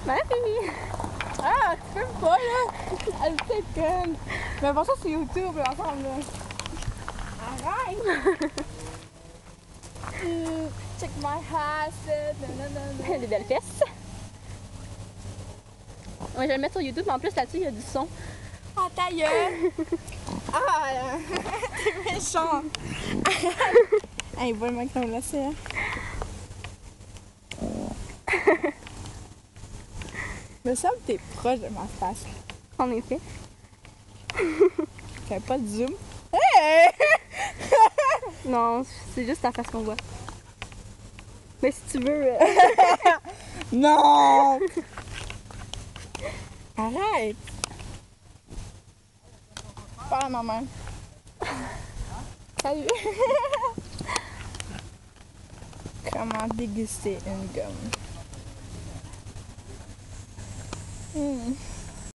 Marie! Ah, tu filmes pas, là! Elle est peut-être conne. Mais bon, ça, c'est YouTube, ensemble, là. Arrête! Check my ass. Des belles fesses. Ouais, je vais le mettre sur YouTube, mais en plus là-dessus, il y a du son. Ah, ta gueule! Ah, t'es méchant! Hey, bon, le mec, on l'a fait, hein. Me semble que t'es proche de ma face. En effet. T'avais pas de zoom? Hey! Non, c'est juste ta face qu'on voit. Mais si tu veux... Non! Arrête! Parle à ma mère. Salut! Comment déguster une gomme?